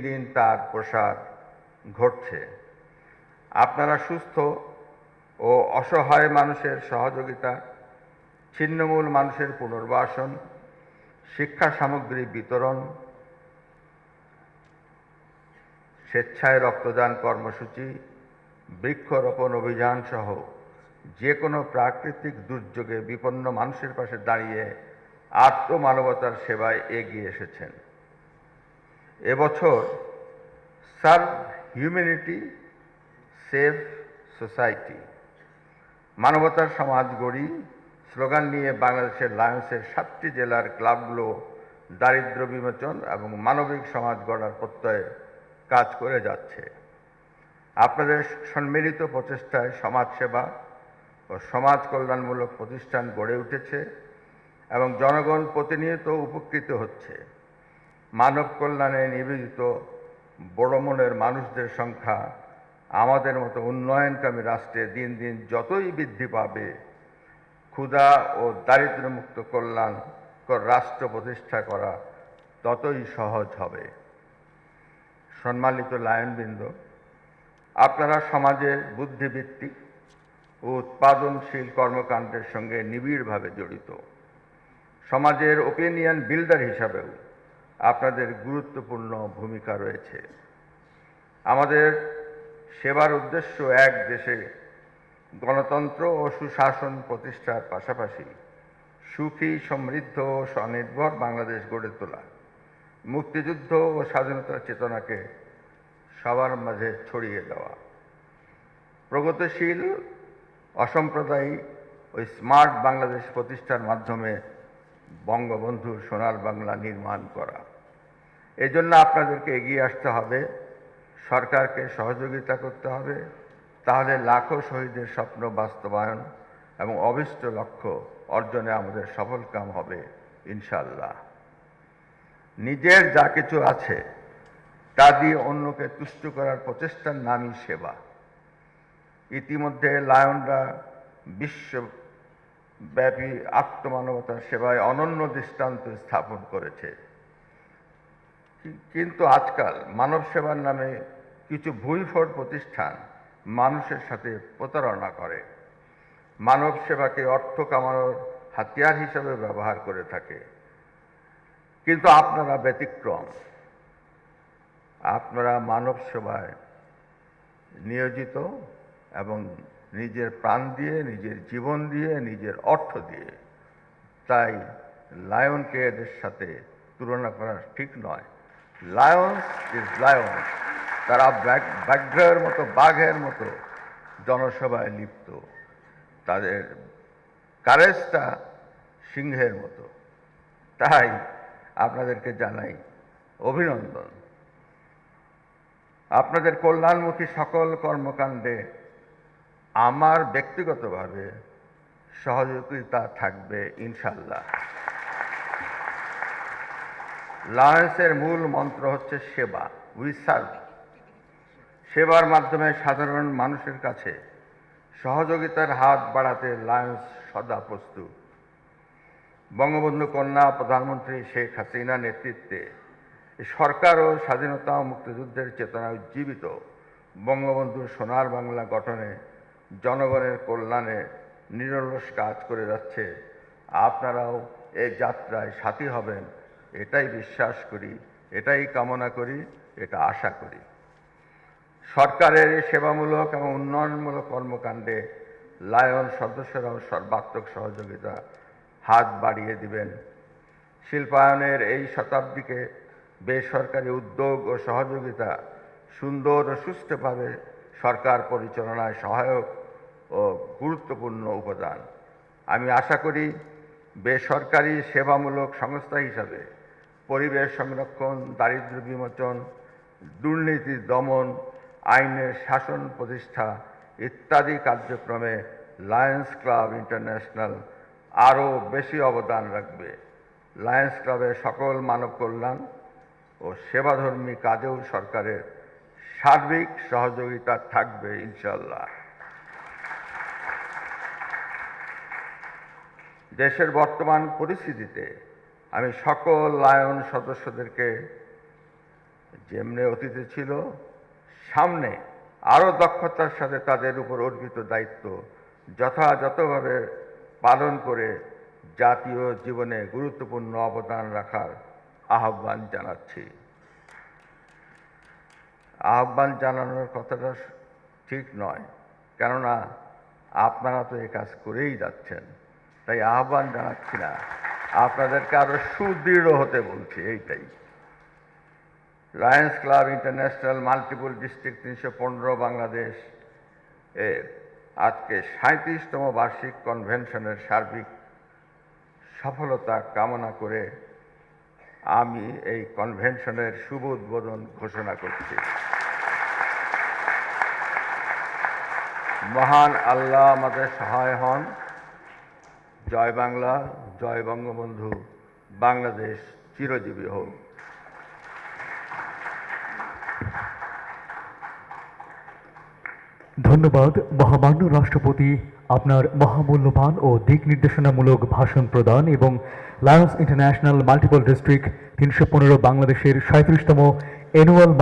দিন তার প্রসার ঘটছে। আপনারা সুস্থ ও অসহায় মানুষের সহযোগিতা, ছিন্নমূল মানুষের পুনর্বাসন, শিক্ষা সামগ্রী বিতরণ, স্বেচ্ছায় রক্তদান কর্মসূচি, বৃক্ষরোপণ অভিযান সহ যে কোনো প্রাকৃতিক দুর্যোগে বিপন্ন মানুষের পাশে দাঁড়িয়ে আত্মমানবতার সেবায় এগিয়ে এসেছেন। এবছর সার্ভ হিউম্যানিটি, সেভ সোসাইটি, মানবতার সমাজ গড়ি স্লোগান নিয়ে বাংলাদেশের লায়ন্সের 7টি জেলার ক্লাবগুলো দারিদ্র্য বিমোচন এবং মানবিক সমাজ গড়ার প্রত্যয়ে কাজ করে যাচ্ছে। আপনাদের সম্মিলিত প্রচেষ্টায় সমাজসেবা ও সমাজ কল্যাণমূলক প্রতিষ্ঠান গড়ে উঠেছে এবং জনগণ প্রতিনিয়ত উপকৃত হচ্ছে। মানব কল্যাণে নিবেদিত বড় মনের মানুষদের সংখ্যা আমাদের মতো উন্নয়নকামী রাষ্ট্রে দিন দিন যতই বৃদ্ধি পাবে, ক্ষুধা ও দারিদ্র্যমুক্ত কল্যাণকর রাষ্ট্র প্রতিষ্ঠা করা ততই সহজ হবে। সম্মানিত লায়নবৃন্দ, আপনারা সমাজের বুদ্ধিভিত্তিক ও উৎপাদনশীল কর্মকাণ্ডের সঙ্গে নিবিড়ভাবে জড়িত। সমাজের ওপিনিয়ন বিল্ডার হিসাবেও আপনাদের গুরুত্বপূর্ণ ভূমিকা রয়েছে। আমাদের সেবার উদ্দেশ্য এক দেশে গণতন্ত্র ও সুশাসন প্রতিষ্ঠার পাশাপাশি সুখী, সমৃদ্ধ ও স্বনির্ভর বাংলাদেশ গড়ে তোলা, মুক্তিযুদ্ধ ও স্বাধীনতার চেতনাকে সবার মাঝে ছড়িয়ে দেওয়া, প্রগতিশীল, অসাম্প্রদায়িক ও স্মার্ট বাংলাদেশ প্রতিষ্ঠার মাধ্যমে বঙ্গবন্ধুর সোনার বাংলা নির্মাণ করা। এজন্য আপনাদেরকে এগিয়ে আসতে হবে, সরকারকে সহযোগিতা করতে হবে, তাহলে লাখো শহীদের স্বপ্ন বাস্তবায়ন এবং অভীষ্ট লক্ষ্য অর্জনে আমাদের সফলকাম হবে ইনশাআল্লাহ। নিজের যা কিছু আছে তা দিয়ে অন্যকে তুষ্ট করার প্রচেষ্টার নামই সেবা। ইতিমধ্যে লায়নরা বিশ্বব্যাপী আত্মমানবতার সেবায় অনন্য দৃষ্টান্ত স্থাপন করেছে। কিন্তু আজকাল মানব সেবার নামে কিছু ভুইফোড় প্রতিষ্ঠান মানুষের সাথে প্রতারণা করে, মানব সেবাকে অর্থ কামানোর হাতিয়ার হিসেবে ব্যবহার করে থাকে। কিন্তু আপনারা ব্যতিক্রম। আপনারা মানব সেবায় নিয়োজিত এবং নিজের প্রাণ দিয়ে, নিজের জীবন দিয়ে, নিজের অর্থ দিয়ে। তাই লায়নকে এদের সাথে তুলনা করা ঠিক নয়। Lions is Lions. তারা ব্যাঘ্রের মতো, বাঘের মতো জনসভায় লিপ্ত। তাদের কারেজটা সিংহের মতো। তাই আপনাদেরকে জানাই অভিনন্দন। আপনাদের কল্যাণমুখী সকল কর্মকাণ্ডে আমার ব্যক্তিগতভাবে সহযোগিতা থাকবে ইনশাআল্লাহ। লায়ন্সের মূল মন্ত্র হচ্ছে সেবা, উই সার্ভ। সেবার মাধ্যমে সাধারণ মানুষের কাছে সহযোগিতার হাত বাড়াতে লায়ন্স সদা প্রস্তুত। বঙ্গবন্ধু কন্যা প্রধানমন্ত্রী শেখ হাসিনা নেতৃত্বে সরকার ও স্বাধীনতা ও মুক্তিযুদ্ধের চেতনা উজ্জীবিত বঙ্গবন্ধুর সোনার বাংলা গঠনে জনগণের কল্যাণে নিরলস কাজ করে যাচ্ছে। আপনারাও এই যাত্রায় সাথী হবেন, এটাই বিশ্বাস করি, এটাই কামনা করি, এটা আশা করি। সরকারের এই সেবামূলক এবং উন্নয়নমূলক কর্মকাণ্ডে লায়ন সদস্যরাও সর্বাত্মক সহযোগিতা হাত বাড়িয়ে দিবেন। শিল্পায়নের এই শতাব্দীকে বেসরকারি উদ্যোগ ও সহযোগিতা সুন্দর ও সুষ্ঠুভাবে সরকার পরিচালনায় সহায়ক ও গুরুত্বপূর্ণ উপাদান। আমি আশা করি বেসরকারি সেবামূলক সংস্থা হিসাবে পরিবেশ সংরক্ষণ, দারিদ্র্য বিমোচন, দুর্নীতি দমন, আইনের শাসন প্রতিষ্ঠা ইত্যাদি কার্যক্রমে লায়ন্স ক্লাব ইন্টারন্যাশনাল আরও বেশি অবদান রাখবে। লায়ন্স ক্লাবের সকল মানব কল্যাণ ও সেবাধর্মী কাজেও সরকারের সার্বিক সহযোগিতা থাকবে ইনশাআল্লাহ। দেশের বর্তমান পরিস্থিতিতে আমি সকল লায়ন সদস্যদেরকে যেমনি অতীতে ছিল, সামনে আরও দক্ষতার সাথে তাদের উপর অর্পিত দায়িত্ব যথাযথভাবে পালন করে জাতীয় জীবনে গুরুত্বপূর্ণ অবদান রাখার আহ্বান জানাচ্ছি। আহ্বান জানানোর কথাটা ঠিক নয়, কেননা আপনারা তো এই কাজ করেই যাচ্ছেন, তাই আহ্বান জানাচ্ছি না, আপনাদেরকে আরো সুদৃঢ় হতে বলছি, এইটাই। Lions club international multiple district 315 Bangladesh এর আজকে 37তম বার্ষিক কনভেনশনের সার্বিক সফলতা কামনা করে আমি এই কনভেনশনের শুভ উদ্বোধন ঘোষণা করছি। মহান আল্লাহ আমাদের সহায় হন। জয় বাংলা, জয় বঙ্গবন্ধু, বাংলাদেশ চিরজীবী হোক। ধন্যবাদ মহামান্য রাষ্ট্রপতি, আপনার মহামূল্যবান ও দিক নির্দেশনামূলক ভাষণ প্রদান এবং লায়ন্স ইন্টারন্যাশনাল মাল্টিপল ডিস্ট্রিক্ট 315 বাংলাদেশের 37তম অ্যানুয়াল